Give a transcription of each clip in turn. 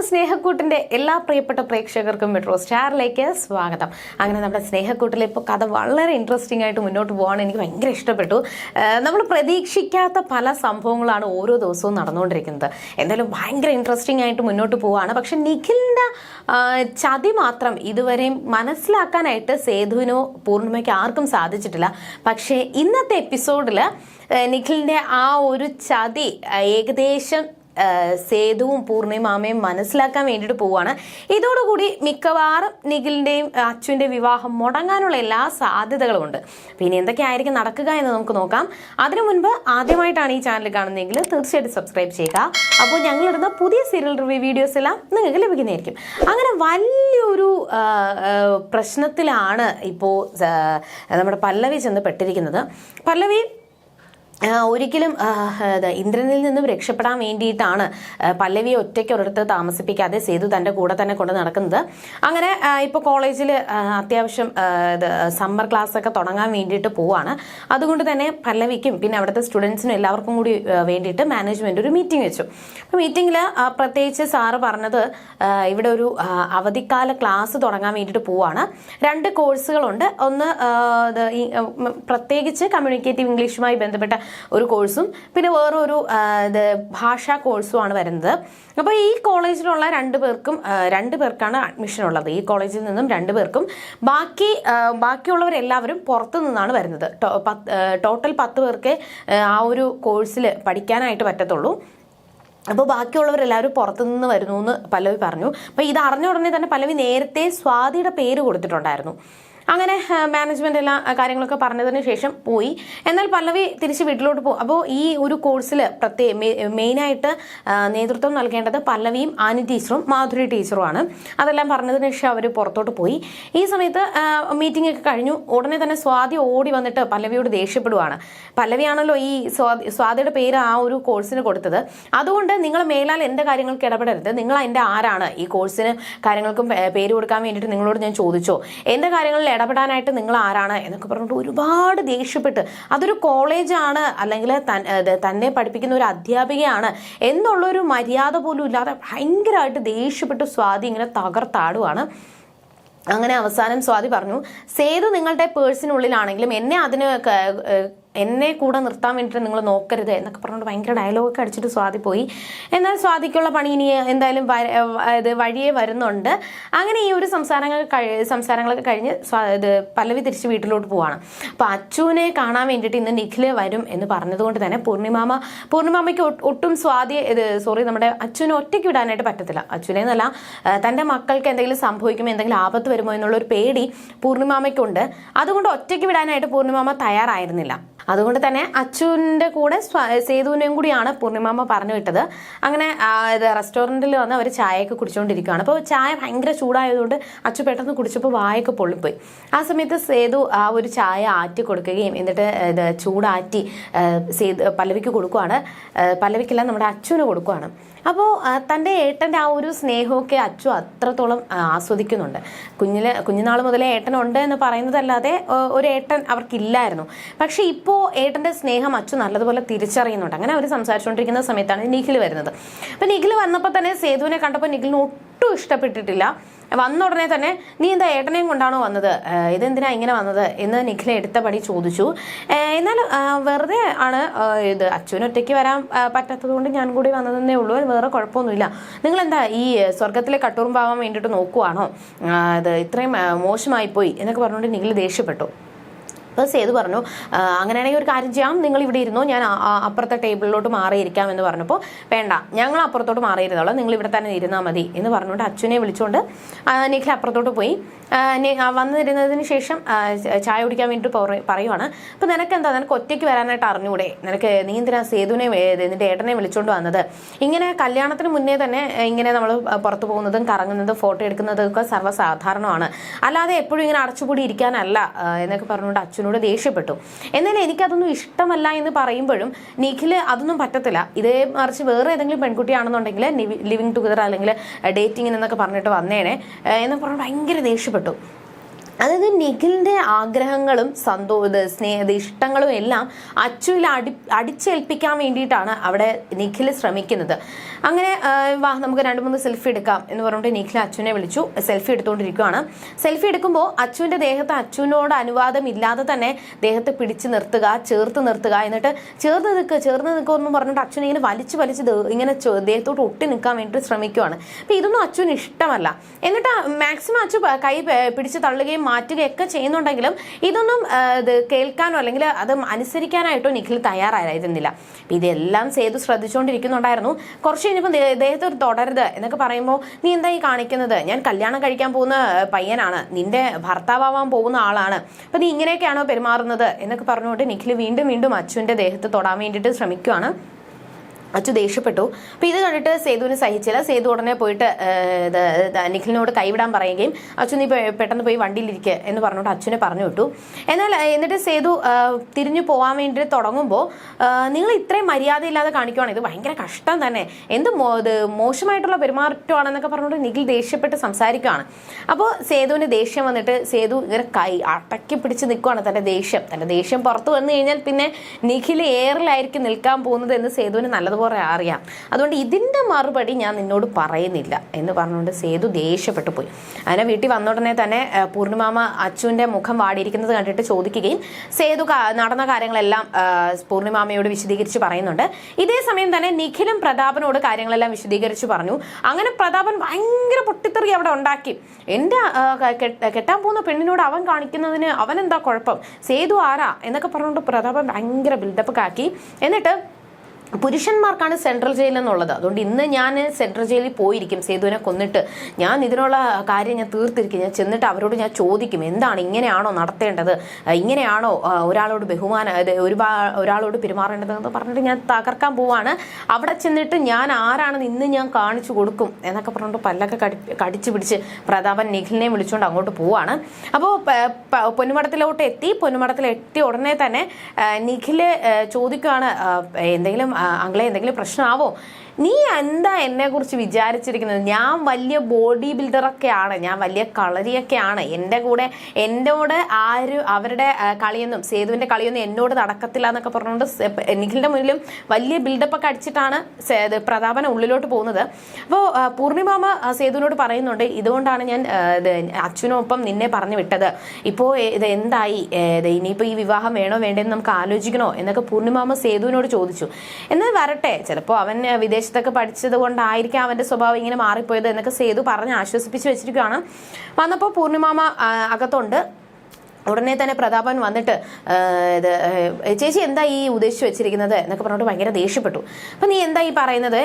സ്നേഹക്കൂട്ടിന്റെ എല്ലാ പ്രിയപ്പെട്ട പ്രേക്ഷകർക്കും മെട്രോ സ്റ്റാറിലേക്ക് സ്വാഗതം. അങ്ങനെ നമ്മുടെ സ്നേഹക്കൂട്ടിൽ ഇപ്പോൾ കഥ വളരെ ഇൻട്രസ്റ്റിംഗ് ആയിട്ട് മുന്നോട്ട് പോകാൻ എനിക്ക് ഭയങ്കര ഇഷ്ടപ്പെട്ടു. നമ്മൾ പ്രതീക്ഷിക്കാത്ത പല സംഭവങ്ങളാണ് ഓരോ ദിവസവും നടന്നുകൊണ്ടിരിക്കുന്നത്. എന്തായാലും ഭയങ്കര ഇൻട്രസ്റ്റിംഗ് ആയിട്ട് മുന്നോട്ട് പോവാണ്. പക്ഷെ നിഖിലിന്റെ ചതി മാത്രം ഇതുവരെയും മനസ്സിലാക്കാനായിട്ട് സേതുവിനോ പൂർണിമയ്ക്ക് ആർക്കും സാധിച്ചിട്ടില്ല. പക്ഷേ ഇന്നത്തെ എപ്പിസോഡിൽ നിഖിലിന്റെ ആ ഒരു ചതി ഏകദേശം സേതുവും പൂർണിമാമയും മനസ്സിലാക്കാൻ വേണ്ടിയിട്ട് പോവുകയാണ്. ഇതോടുകൂടി മിക്കവാറും നിഖിലിന്റെയും അച്ചുവിന്റെ വിവാഹം മുടങ്ങാനുള്ള എല്ലാ സാധ്യതകളും ഉണ്ട്. പിന്നെ എന്തൊക്കെയായിരിക്കും നടക്കുക എന്ന് നമുക്ക് നോക്കാം. അതിനു മുൻപ് ആദ്യമായിട്ടാണ് ഈ ചാനൽ കാണുന്നതെങ്കിൽ തീർച്ചയായിട്ടും സബ്സ്ക്രൈബ് ചെയ്യുക. അപ്പോൾ ഞങ്ങളിടുന്ന പുതിയ സീരിയൽ റിവ്യൂ വീഡിയോസ് എല്ലാം നിങ്ങൾക്ക് ലഭിക്കുന്നതായിരിക്കും. അങ്ങനെ വലിയൊരു പ്രശ്നത്തിലാണ് ഇപ്പോൾ നമ്മുടെ പല്ലവി ചെന്ന് പെട്ടിരിക്കുന്നത്. പല്ലവി ഒരിക്കലും ഇന്ദ്രനിൽ നിന്നും രക്ഷപ്പെടാൻ വേണ്ടിയിട്ടാണ് പല്ലവിയെ ഒറ്റയ്ക്ക് ഒരിടത്ത് താമസിപ്പിക്കാതെ സേതു തൻ്റെ കൂടെ തന്നെ കൊണ്ട് നടക്കുന്നത്. അങ്ങനെ ഇപ്പോൾ കോളേജിൽ അത്യാവശ്യം സമ്മർ ക്ലാസ് ഒക്കെ തുടങ്ങാൻ വേണ്ടിയിട്ട് പോവാണ്. അതുകൊണ്ട് തന്നെ പല്ലവിക്കും പിന്നെ അവിടുത്തെ സ്റ്റുഡൻസിനും എല്ലാവർക്കും കൂടി വേണ്ടിയിട്ട് മാനേജ്മെന്റ് ഒരു മീറ്റിംഗ് വെച്ചു. അപ്പോൾ മീറ്റിങ്ങിൽ പ്രത്യേകിച്ച് സാറ് പറഞ്ഞത് ഇവിടെ ഒരു അവധിക്കാല ക്ലാസ് തുടങ്ങാൻ വേണ്ടിയിട്ട് പോവാണ്. 2 കോഴ്സുകളുണ്ട്. ഒന്ന് പ്രത്യേകിച്ച് കമ്മ്യൂണിക്കേറ്റീവ് ഇംഗ്ലീഷുമായി ബന്ധപ്പെട്ട ഒരു കോഴ്സും പിന്നെ വേറൊരു ഭാഷാ കോഴ്സുമാണ് വരുന്നത്. അപ്പോൾ ഈ കോളേജിലുള്ള 2 പേർക്കാണ് അഡ്മിഷൻ ഉള്ളത്. ഈ കോളേജിൽ നിന്നും 2 പേർക്കും ബാക്കിയുള്ളവരെല്ലാവരും പുറത്തു നിന്നാണ് വരുന്നത്. ടോട്ടൽ 10 പേർക്ക് ആ ഒരു കോഴ്സിൽ പഠിക്കാനായിട്ട് പറ്റത്തുള്ളൂ. അപ്പോൾ ബാക്കിയുള്ളവരെല്ലാവരും പുറത്തുനിന്ന് വരുന്നു എന്ന് പല്ലവി പറഞ്ഞു. അപ്പോൾ ഇത് അറിഞ്ഞ ഉടനെ തന്നെ പല്ലവി നേരത്തെ സ്വാതിയുടെ പേര് കൊടുത്തിട്ടുണ്ടായിരുന്നു. അങ്ങനെ മാനേജ്മെന്റ് എല്ലാ കാര്യങ്ങളൊക്കെ പറഞ്ഞതിന് ശേഷം പോയി. എന്നാൽ പല്ലവി തിരിച്ച് വീട്ടിലോട്ട് പോകും. അപ്പോൾ ഈ ഒരു കോഴ്സിൽ മെയിനായിട്ട് നേതൃത്വം നൽകേണ്ടത് പല്ലവിയും ആനി ടീച്ചറും മാധുരി ടീച്ചറുമാണ്. അതെല്ലാം പറഞ്ഞതിന് ശേഷം അവർ പുറത്തോട്ട് പോയി. ഈ സമയത്ത് മീറ്റിംഗ് ഒക്കെ കഴിഞ്ഞു. ഉടനെ തന്നെ സ്വാതി ഓടി വന്നിട്ട് പല്ലവിയോട് ദേഷ്യപ്പെടുവാണ്. പല്ലവിയാണല്ലോ ഈ സ്വാതിയുടെ പേര് ആ ഒരു കോഴ്സിന് കൊടുത്തത്. അതുകൊണ്ട് നിങ്ങൾ മേലാൽ എൻ്റെ കാര്യങ്ങൾക്ക് ഇടപെടരുത്. നിങ്ങൾ എൻ്റെ ആരാണ്? ഈ കോഴ്സിന് കാര്യങ്ങൾക്കും പേര് കൊടുക്കാൻ വേണ്ടിയിട്ട് നിങ്ങളോട് ഞാൻ ചോദിച്ചോ? എൻ്റെ കാര്യങ്ങളിൽ ഇടപെടാനായിട്ട് നിങ്ങൾ ആരാണ് എന്നൊക്കെ പറഞ്ഞിട്ട് ഒരുപാട് ദേഷ്യപ്പെട്ട്, അതൊരു കോളേജാണ് അല്ലെങ്കിൽ തന്നെ പഠിപ്പിക്കുന്ന ഒരു അധ്യാപികയാണ് എന്നുള്ളൊരു മര്യാദ പോലും ഇല്ലാതെ ഭയങ്കരമായിട്ട് ദേഷ്യപ്പെട്ട് സ്വാതി ഇങ്ങനെ തകർത്താടുവാണ്. അങ്ങനെ അവസാനം സ്വാതി പറഞ്ഞു, സേതു നിങ്ങളുടെ പേഴ്സിനുള്ളിലാണെങ്കിലും എന്നെ കൂടെ നിർത്താൻ വേണ്ടിയിട്ട് നിങ്ങൾ നോക്കരുത് എന്നൊക്കെ പറഞ്ഞുകൊണ്ട് ഭയങ്കര ഡയലോഗൊക്കെ അടിച്ചിട്ട് സ്വാതി പോയി. എന്നാൽ സ്വാതിക്കുള്ള പണി ഇനി എന്തായാലും വഴിയേ വരുന്നുണ്ട്. അങ്ങനെ ഈ ഒരു സംസാരങ്ങളൊക്കെ കഴിഞ്ഞ് പല്ലവി തിരിച്ച് വീട്ടിലോട്ട് പോവാണ്. അപ്പോൾ അച്ചുവിനെ കാണാൻ വേണ്ടിയിട്ട് ഇന്ന് നിഖില് വരും എന്ന് പറഞ്ഞതുകൊണ്ട് തന്നെ പൂർണിമാമയ്ക്ക് ഒട്ടും നമ്മുടെ അച്ചുവിനെ ഒറ്റയ്ക്ക് വിടാനായിട്ട് പറ്റത്തില്ല. അച്ചുവിനെ എന്നല്ല, തൻ്റെ മക്കൾക്ക് എന്തെങ്കിലും സംഭവിക്കുമോ, എന്തെങ്കിലും ആപത്ത് വരുമോ എന്നുള്ളൊരു പേടി പൂർണിമാമയ്ക്കുണ്ട്. അതുകൊണ്ട് ഒറ്റയ്ക്ക് വിടാനായിട്ട് പൂർണിമാമ തയ്യാറായിരുന്നില്ല. അതുകൊണ്ട് തന്നെ അച്ചുവിൻ്റെ കൂടെ സേതുവിനെയും കൂടിയാണ് പൂർണിമാമ പറഞ്ഞു വിട്ടത്. അങ്ങനെ റെസ്റ്റോറൻറ്റിൽ വന്ന് അവർ ചായയൊക്കെ കുടിച്ചുകൊണ്ടിരിക്കുകയാണ്. അപ്പോൾ ചായ ഭയങ്കര ചൂടായതുകൊണ്ട് അച്ചു പെട്ടെന്ന് കുടിച്ചപ്പോൾ വായൊക്കെ പൊള്ളിപ്പോയി. ആ സമയത്ത് സേതു ആ ഒരു ചായ ആറ്റി കൊടുക്കുകയും എന്നിട്ട് ചൂടാറ്റി പല്ലവിക്ക് കൊടുക്കുകയാണ്. പല്ലവിക്കല്ല, നമ്മുടെ അച്ചുവിന് കൊടുക്കുകയാണ്. അപ്പോൾ തൻ്റെ ഏട്ടൻ്റെ ആ ഒരു സ്നേഹമൊക്കെ അച്ചു അത്രത്തോളം ആസ്വദിക്കുന്നുണ്ട്. കുഞ്ഞുനാൾ മുതലേ ഏട്ടനുണ്ട് എന്ന് പറയുന്നതല്ലാതെ ഒരു ഏട്ടൻ അവർക്കില്ലായിരുന്നു. പക്ഷെ ഇപ്പോൾ ഏട്ടൻ്റെ സ്നേഹം അച്ചു നല്ലതുപോലെ തിരിച്ചറിയുന്നുണ്ട്. അങ്ങനെ അവർ സംസാരിച്ചുകൊണ്ടിരിക്കുന്ന സമയത്താണ് നിഖിൽ വരുന്നത്. അപ്പം നിഖിൽ വന്നപ്പോൾ തന്നെ സേതുവിനെ കണ്ടപ്പോൾ നിഖിലിന് ഒട്ടും ഇഷ്ടപ്പെട്ടിട്ടില്ല. വന്ന ഉടനെ തന്നെ, നീ എന്താ ഏട്ടനെയും കൊണ്ടാണോ വന്നത്? ഇതെന്തിനാ ഇങ്ങനെ വന്നത് എന്ന് നിഖിൽ എടുത്ത പടി ചോദിച്ചു. എന്നാൽ വെറുതെ ആണ്, അച്ഛനും ഒറ്റയ്ക്ക് വരാൻ പറ്റാത്തത് കൊണ്ട് ഞാൻ കൂടി വന്നതെന്നേ ഉള്ളൂ, വേറെ കുഴപ്പമൊന്നുമില്ല. നിങ്ങളെന്താ ഈ സ്വർഗത്തിലെ കട്ടൂറുമ്പാവാൻ വേണ്ടിയിട്ട് നോക്കുവാണോ? ഇത്രയും മോശമായിപ്പോയി എന്നൊക്കെ പറഞ്ഞുകൊണ്ട് നിഖിൽ ദേഷ്യപ്പെട്ടു. അപ്പോൾ സേതു പറഞ്ഞു, അങ്ങനെയാണെങ്കിൽ ഒരു കാര്യം ചെയ്യാം, നിങ്ങൾ ഇവിടെ ഇരുന്നോ, ഞാൻ അപ്പുറത്തെ ടേബിളിലോട്ട് മാറിയിരിക്കാം എന്ന് പറഞ്ഞപ്പോൾ, വേണ്ട, ഞങ്ങൾ അപ്പുറത്തോട്ട് മാറിയിരുന്നോളാം, നിങ്ങൾ ഇവിടെ തന്നെ ഇരുന്നാൽ മതി എന്ന് പറഞ്ഞുകൊണ്ട് അച്ഛനെ വിളിച്ചുകൊണ്ട് നിഖിൽ അപ്പുറത്തോട്ട് പോയി. വന്നിരുന്നതിന് ശേഷം ചായ കുടിക്കാൻ വേണ്ടിയിട്ട് പറയുവാണ്. അപ്പോൾ നിനക്ക് ഒറ്റയ്ക്ക് വരാനായിട്ട് അറിഞ്ഞൂടെ? നീ എന്തിനാ സേതുവിനെ നിന്റെ ഏട്ടനെ വിളിച്ചുകൊണ്ട് വന്നത്? ഇങ്ങനെ കല്യാണത്തിന് മുന്നേ തന്നെ ഇങ്ങനെ നമ്മൾ പുറത്തു പോകുന്നതും കറങ്ങുന്നതും ഫോട്ടോ എടുക്കുന്നതും ഒക്കെ സർവ്വസാധാരണമാണ്, അല്ലാതെ എപ്പോഴും ഇങ്ങനെ അടച്ചുകൂടി ഇരിക്കാനല്ല എന്നൊക്കെ പറഞ്ഞുകൊണ്ട് അച്ഛനോട് ദേഷ്യപ്പെട്ടു. എന്നാൽ എനിക്കതൊന്നും ഇഷ്ടമല്ല എന്ന് പറയുമ്പോഴും നിഖില് അതൊന്നും പറ്റത്തില്ല. ഇതേ മറിച്ച് വേറെ ഏതെങ്കിലും പെൺകുട്ടിയാണെന്നുണ്ടെങ്കിൽ ലിവിങ് ടുഗദർ അല്ലെങ്കിൽ ഡേറ്റിംഗ് എന്നൊക്കെ പറഞ്ഞിട്ട് വന്നേനെ എന്ന് പറഞ്ഞ് ഭയങ്കര ദേഷ്യപ്പെട്ടു. അതായത് നിഖിലിന്റെ ആഗ്രഹങ്ങളും ഇഷ്ടങ്ങളും എല്ലാം അച്ചുവിൽ അടിച്ചേൽപ്പിക്കാൻ വേണ്ടിയിട്ടാണ് അവിടെ നിഖിൽ ശ്രമിക്കുന്നത്. അങ്ങനെ വാ നമുക്ക് 2-3 സെൽഫി എടുക്കാം എന്ന് പറഞ്ഞിട്ട് നിഖിൽ അച്ചുവിനെ വിളിച്ചു. സെൽഫി എടുത്തുകൊണ്ടിരിക്കുകയാണ്. സെൽഫി എടുക്കുമ്പോൾ അച്ചുവിന്റെ ദേഹത്ത് അച്ചുവിനോട് അനുവാദം ഇല്ലാതെ തന്നെ ദേഹത്ത് പിടിച്ചു നിർത്തുക, ചേർത്ത് നിർത്തുക, എന്നിട്ട് ചേർന്ന് നിൽക്കുക എന്ന് പറഞ്ഞിട്ട് അച്ഛനെ ഇങ്ങനെ വലിച്ച് ഇങ്ങനെ ദേഹത്തോട്ട് ഒട്ടി നിൽക്കാൻ വേണ്ടിയിട്ട് ശ്രമിക്കുകയാണ്. അപ്പൊ ഇതൊന്നും അച്ഛന് ഇഷ്ടമല്ല. എന്നിട്ട് മാക്സിമം അച്ചു കൈ പിടിച്ച് തള്ളുകയും മാറ്റുകയൊക്കെ ചെയ്യുന്നുണ്ടെങ്കിലും ഇതൊന്നും കേൾക്കാനോ അല്ലെങ്കിൽ അത് അനുസരിക്കാനായിട്ടോ നിഖിൽ തയ്യാറായിരുന്നില്ല. ഇതെല്ലാം സേതു ശ്രദ്ധിച്ചുകൊണ്ടിരിക്കുന്നുണ്ടായിരുന്നു. കുറച്ച് കഴിഞ്ഞപ്പോൾ ദേഹത്ത് തുടരുത് എന്നൊക്കെ പറയുമ്പോൾ, നീ എന്താ ഈ കാണിക്കുന്നത്? ഞാൻ കല്യാണം കഴിക്കാൻ പോകുന്ന പയ്യനാണ്, നിന്റെ ഭർത്താവാൻ പോകുന്ന ആളാണ്, അപ്പൊ നീ ഇങ്ങനെയൊക്കെയാണോ പെരുമാറുന്നത് എന്നൊക്കെ പറഞ്ഞുകൊണ്ട് നിഖിൽ വീണ്ടും അച്ചുവിന്റെ ദേഹത്ത് തൊടാൻ വേണ്ടിയിട്ട് ശ്രമിക്കുകയാണ്. അച്ചു ദേഷ്യപ്പെട്ടു. അപ്പൊ ഇത് കണ്ടിട്ട് സേതുവിന് സഹിച്ചില്ല. സേതു ഉടനെ പോയിട്ട് നിഖിലിനോട് കൈവിടാൻ പറയുകയും അച്ചു നീ പെട്ടെന്ന് പോയി വണ്ടിയിലിരിക്കുക എന്ന് പറഞ്ഞുകൊണ്ട് അച്ഛനെ പറഞ്ഞു വിട്ടു. എന്നിട്ട് സേതു തിരിഞ്ഞു പോകാൻ വേണ്ടി തുടങ്ങുമ്പോൾ, നിങ്ങൾ ഇത്രയും മര്യാദയില്ലാതെ കാണിക്കുവാണ്, ഇത് ഭയങ്കര കഷ്ടം തന്നെ, എന്ത് മോശമായിട്ടുള്ള പെരുമാറ്റമാണെന്നൊക്കെ പറഞ്ഞുകൊണ്ട് നിഖിൽ ദേഷ്യപ്പെട്ട് സംസാരിക്കുകയാണ്. അപ്പോൾ സേതുവിന് ദേഷ്യം വന്നിട്ട് സേതു ഇങ്ങനെ കൈ അടക്കി പിടിച്ച് നിൽക്കുകയാണ്. തന്റെ ദേഷ്യം പുറത്തു വന്നു കഴിഞ്ഞാൽ പിന്നെ നിഖിൽ ഏറിലായിരിക്കും നിൽക്കാൻ പോകുന്നത് എന്ന് സേതുവിന് നല്ലതുപോലെ അറിയാം. അതുകൊണ്ട് ഇതിന്റെ മറുപടി ഞാൻ നിന്നോട് പറയുന്നില്ല എന്ന് പറഞ്ഞുകൊണ്ട് സേതു ദേഷ്യപ്പെട്ടു പോയി. അങ്ങനെ വീട്ടിൽ വന്ന ഉടനെ തന്നെ പൂർണിമാമ അച്ചുവിന്റെ മുഖം വാടിയിരിക്കുന്നത് കണ്ടിട്ട് ചോദിക്കുകയും സേതു നടന്ന കാര്യങ്ങളെല്ലാം പൂർണിമാമയോട് വിശദീകരിച്ച് പറയുന്നുണ്ട്. ഇതേ സമയം തന്നെ നിഖിലും പ്രതാപനോട് കാര്യങ്ങളെല്ലാം വിശദീകരിച്ച് പറഞ്ഞു. അങ്ങനെ പ്രതാപൻ ഭയങ്കര പൊട്ടിത്തെറി അവിടെ ഉണ്ടാക്കി. എന്റെ കെട്ടാൻ പോകുന്ന പെണ്ണിനോട് അവൻ കാണിക്കുന്നതിന് അവൻ എന്താ കുഴപ്പം, സേതു ആരാ എന്നൊക്കെ പറഞ്ഞുകൊണ്ട് പ്രതാപൻ ഭയങ്കര ബിൽഡപ്പ് ആക്കി. എന്നിട്ട് പുരുഷന്മാർക്കാണ് സെൻട്രൽ ജയിൽ എന്നുള്ളത്, അതുകൊണ്ട് ഇന്ന് ഞാൻ സെൻട്രൽ ജയിലിൽ പോയിരിക്കും, സേതുവിനെ കൊന്നിട്ട് ഞാൻ ഇതിനുള്ള കാര്യം ഞാൻ തീർത്തിരിക്കും, ഞാൻ ചെന്നിട്ട് അവരോട് ഞാൻ ചോദിക്കും എന്താണ്, ഇങ്ങനെയാണോ നടത്തേണ്ടത്, ഇങ്ങനെയാണോ ഒരാളോട് ഒരാളോട് പെരുമാറേണ്ടതെന്ന് പറഞ്ഞിട്ട് ഞാൻ തകർക്കാൻ പോവാണ്, അവിടെ ചെന്നിട്ട് ഞാൻ ആരാണെന്ന് ഇന്ന് ഞാൻ കാണിച്ചു കൊടുക്കും എന്നൊക്കെ പറഞ്ഞിട്ട് പല്ലൊക്കെ കടിച്ചു പിടിച്ച് പ്രതാപൻ നിഖിലിനെ വിളിച്ചുകൊണ്ട് അങ്ങോട്ട് പോവാണ്. അപ്പോൾ പൊന്നുമടത്തിലോട്ട് എത്തി. പൊന്നുമടത്തിലെത്തിയ ഉടനെ തന്നെ നിഖില് ചോദിക്കുകയാണ്, അങ്ങളെ എന്തെങ്കിലും പ്രശ്നമാവോ, നീ എന്താ എന്നെ കുറിച്ച് വിചാരിച്ചിരിക്കുന്നത്, ഞാൻ വലിയ ബോഡി ബിൽഡറൊക്കെയാണ്, ഞാൻ വലിയ കളരിയൊക്കെയാണ്, എന്നോട് അവരുടെ കളിയൊന്നും സേതുവിന്റെ കളിയൊന്നും എന്നോട് നടക്കത്തില്ല എന്നൊക്കെ പറഞ്ഞുകൊണ്ട് നിഖിലിന്റെ മുന്നിലും വലിയ ബിൽഡപ്പൊക്കെ അടിച്ചിട്ടാണ് പ്രതാപന ഉള്ളിലോട്ട് പോകുന്നത്. അപ്പോൾ പൂർണിമാമ സേതുവിനോട് പറയുന്നുണ്ട്, ഇതുകൊണ്ടാണ് ഞാൻ അച്ഛനൊപ്പം നിന്നെ പറഞ്ഞു വിട്ടത്, ഇപ്പോൾ ഇത് എന്തായി, ഇനിയിപ്പോൾ ഈ വിവാഹം വേണോ വേണ്ടെന്ന് നമുക്ക് ആലോചിക്കണോ എന്നൊക്കെ പൂർണിമാമ സേതുവിനോട് ചോദിച്ചു. എന്നാൽ വരട്ടെ, ചിലപ്പോൾ അവൻ വിദേശത്തൊക്കെ പഠിച്ചത് കൊണ്ടായിരിക്കും അവന്റെ സ്വഭാവം ഇങ്ങനെ മാറിപ്പോയത് എന്നൊക്കെ സേതു പറഞ്ഞ് ആശ്വസിപ്പിച്ച് വെച്ചിരിക്കുകയാണ്. വന്നപ്പോൾ പൂർണിമാമ അകത്തുണ്ട്. ഉടനെ തന്നെ പ്രതാപൻ വന്നിട്ട് ചേച്ചി എന്താ ഈ ഉദ്ദേശിച്ച് വെച്ചിരിക്കുന്നത് എന്നൊക്കെ പറഞ്ഞിട്ട് ഭയങ്കര ദേഷ്യപ്പെട്ടു. അപ്പം നീ എന്താ ഈ പറയുന്നത്,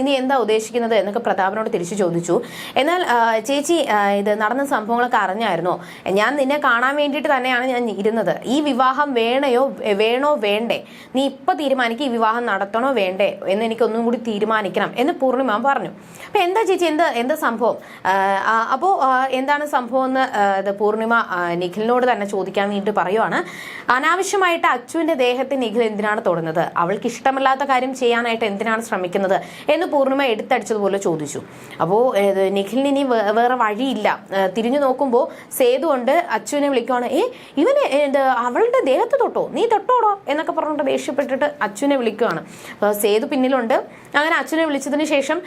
നീ എന്താ ഉദ്ദേശിക്കുന്നത് എന്നൊക്കെ പ്രതാപനോട് തിരിച്ചു ചോദിച്ചു. എന്നാൽ ചേച്ചി ഇത് നടന്ന സംഭവങ്ങളൊക്കെ അറിഞ്ഞായിരുന്നോ, ഞാൻ നിന്നെ കാണാൻ വേണ്ടിയിട്ട് തന്നെയാണ് ഞാൻ ഇരുന്നത്, ഈ വിവാഹം വേണോ വേണ്ടേ, നീ ഇപ്പം തീരുമാനിക്കും, ഈ വിവാഹം നടത്തണോ വേണ്ടേ എന്ന് എനിക്കൊന്നും കൂടി തീരുമാനിക്കണം എന്ന് പൂർണിമ പറഞ്ഞു. അപ്പം എന്താ ചേച്ചി എന്താ സംഭവം, അപ്പോൾ എന്താണ് സംഭവം എന്ന് പൂർണിമ നിഖിലിനോട് തന്നെ ചോദിക്കാൻ വേണ്ടി പറയുവാണ്. അനാവശ്യമായിട്ട് അച്ചുവിന്റെ ദേഹത്തെ നിഖിൽ എന്തിനാണ് തൊടുന്നത്, അവൾക്ക് ഇഷ്ടമല്ലാത്ത കാര്യം ചെയ്യാനായിട്ട് എന്തിനാണ് ശ്രമിക്കുന്നത് എന്ന് പൂർണിമ എടുത്തടിച്ചതുപോലെ ചോദിച്ചു. അപ്പോൾ നിഖിലിന് ഇനി വേറെ വഴിയില്ല. തിരിഞ്ഞു നോക്കുമ്പോൾ സേതു കൊണ്ട് അച്ചുവിനെ വിളിക്കുവാണ്, ഇവന് അവളുടെ ദേഹത്ത് തൊട്ടോ, നീ തൊട്ടോടോ എന്നൊക്കെ പറഞ്ഞിട്ട് ദേഷ്യപ്പെട്ടിട്ട് അച്ചുവിനെ വിളിക്കുവാണ്. അപ്പോൾ സേതു പിന്നിലുണ്ട്. അങ്ങനെ അച്ഛനെ വിളിച്ചതിന് ശേഷം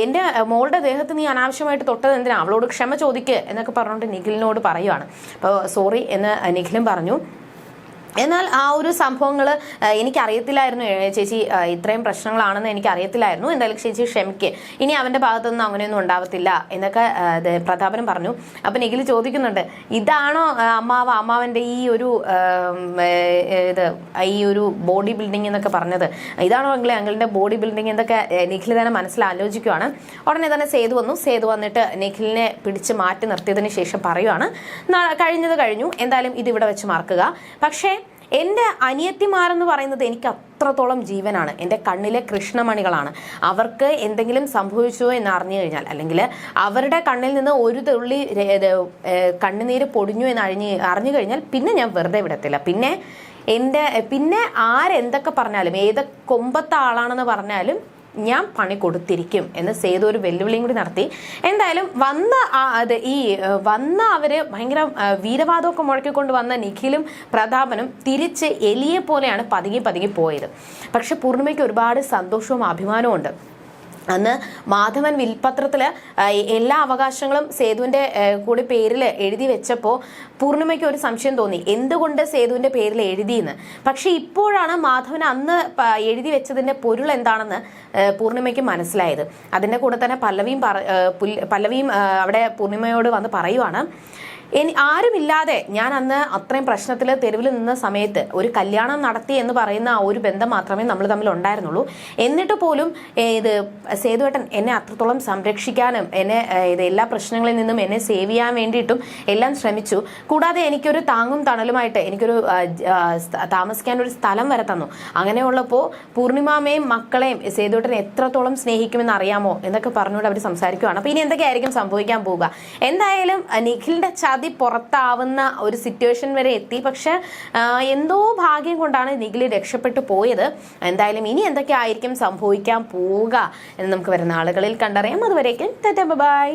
എൻ്റെ മോളുടെ ദേഹത്ത് നീ അനാവശ്യമായിട്ട് തൊട്ടത് എന്തിനാ, അവളോട് ക്ഷമ ചോദിക്ക് എന്നൊക്കെ പറഞ്ഞുകൊണ്ട് നിഖിലിനോട് പറയുവാണ്. അപ്പോൾ സോറി എന്ന് നിഖിലും പറഞ്ഞു. എന്നാൽ ആ ഒരു സംഭവങ്ങൾ എനിക്കറിയത്തില്ലായിരുന്നു ചേച്ചി, ഇത്രയും പ്രശ്നങ്ങളാണെന്ന് എനിക്കറിയത്തില്ലായിരുന്നു, എന്തായാലും ചേച്ചി ക്ഷമിക്ക്, ഇനി അവൻ്റെ ഭാഗത്തൊന്നും അങ്ങനെയൊന്നും ഉണ്ടാവത്തില്ല എന്നൊക്കെ പ്രതാപനും പറഞ്ഞു. അപ്പം നിഖിൽ ചോദിക്കുന്നുണ്ട്, ഇതാണോ അമ്മാവൻ്റെ ഈ ഒരു ബോഡി ബിൽഡിംഗ് എന്നൊക്കെ പറഞ്ഞത്, ഇതാണോ അങ്കിളിൻ്റെ ബോഡി ബിൽഡിംഗ് എന്നൊക്കെ നിഖിൽ തന്നെ മനസ്സിലാലോചിക്കുവാണ്. ഉടനെ തന്നെ സേതു വന്നു. സേതു വന്നിട്ട് നിഖിലിനെ പിടിച്ച് മാറ്റി നിർത്തിയതിന് ശേഷം പറയുവാണ്, കഴിഞ്ഞത് കഴിഞ്ഞു, എന്തായാലും ഇതിവിടെ വെച്ച് മറക്കുക, പക്ഷേ എൻ്റെ അനിയത്തിമാരെന്ന് പറയുന്നത് എനിക്ക് അത്രത്തോളം ജീവനാണ്, എൻ്റെ കണ്ണിലെ കൃഷ്ണമണികളാണ്, അവർക്ക് എന്തെങ്കിലും സംഭവിച്ചോ എന്ന് അറിഞ്ഞു കഴിഞ്ഞാൽ, അല്ലെങ്കിൽ അവരുടെ കണ്ണിൽ നിന്ന് ഒരു തുള്ളി കണ്ണുനീര് പൊടിഞ്ഞു എന്ന് അറിഞ്ഞു കഴിഞ്ഞാൽ പിന്നെ ഞാൻ വെറുതെ വിടത്തില്ല. പിന്നെ ആരെന്തൊക്കെ പറഞ്ഞാലും, ഏത് കൊമ്പത്തെ ആളാണെന്ന് പറഞ്ഞാലും ഞാൻ പണി കൊടുത്തിരിക്കും എന്ന് സേതു ഒരു വെല്ലുവിളിയും കൂടി നടത്തി. എന്തായാലും വന്ന അവര് ഭയങ്കര വീരവാദമൊക്കെ മുഴക്കിക്കൊണ്ട് വന്ന നിഖിലും പ്രതാപനും തിരിച്ച് എലിയെ പോലെയാണ് പതുങ്ങി പോയത്. പക്ഷെ പൂർണിമയ്ക്ക് ഒരുപാട് സന്തോഷവും അഭിമാനവും ഉണ്ട്. അന്ന് മാധവൻ വിൽപത്രത്തിൽ എല്ലാ അവകാശങ്ങളും സേതുവിൻ്റെ കൂടി പേരിൽ എഴുതി വെച്ചപ്പോൾ പൂർണിമയ്ക്ക് ഒരു സംശയം തോന്നി, എന്തുകൊണ്ട് സേതുവിൻ്റെ പേരിൽ എഴുതിയെന്ന്. പക്ഷെ ഇപ്പോഴാണ് മാധവൻ അന്ന് എഴുതി വെച്ചതിൻ്റെ പൊരുൾ എന്താണെന്ന് പൂർണിമയ്ക്ക് മനസ്സിലായത്. അതിൻ്റെ കൂടെ തന്നെ പല്ലവിയും അവിടെ പൂർണിമയോട് വന്ന് പറയുവാണ്, ആരുമില്ലാതെ ഞാൻ അന്ന് അത്രയും പ്രശ്നത്തിൽ തെരുവിൽ നിന്ന സമയത്ത് ഒരു കല്യാണം നടത്തി എന്ന് പറയുന്ന ആ ഒരു ബന്ധം മാത്രമേ നമ്മൾ തമ്മിൽ ഉണ്ടായിരുന്നുള്ളൂ. എന്നിട്ട് പോലും ഇത് സേതുവേട്ടൻ എന്നെ അത്രത്തോളം സംരക്ഷിക്കാനും എന്നെ എല്ലാ പ്രശ്നങ്ങളിൽ നിന്നും എന്നെ സേവ് ചെയ്യാൻ വേണ്ടിയിട്ടും എല്ലാം ശ്രമിച്ചു. കൂടാതെ എനിക്കൊരു താങ്ങും തണലുമായിട്ട് എനിക്കൊരു താമസിക്കാൻ ഒരു സ്ഥലം വരെ തന്നു. അങ്ങനെയുള്ളപ്പോൾ പൂർണിമാമയും മക്കളെയും സേതുവേട്ടൻ എത്രത്തോളം സ്നേഹിക്കുമെന്ന് അറിയാമോ എന്നൊക്കെ പറഞ്ഞുകൊണ്ട് അവർ സംസാരിക്കുകയാണ്. അപ്പോൾ ഇനി എന്തൊക്കെയായിരിക്കും സംഭവിക്കാൻ പോവുക? എന്തായാലും നിഖിലിന്റെ ചതി പുറത്താവുന്ന ഒരു സിറ്റുവേഷൻ വരെ എത്തി. പക്ഷെ എന്തോ ഭാഗ്യം കൊണ്ടാണ് നിഖിൽ രക്ഷപ്പെട്ടു പോയത്. എന്തായാലും ഇനി എന്തൊക്കെ ആയിരിക്കും സംഭവിക്കാൻ പോവുക എന്ന് നമുക്ക് വരുന്ന ആളുകളിൽ കണ്ടറിയാം. അതുവരേക്കും ബൈ.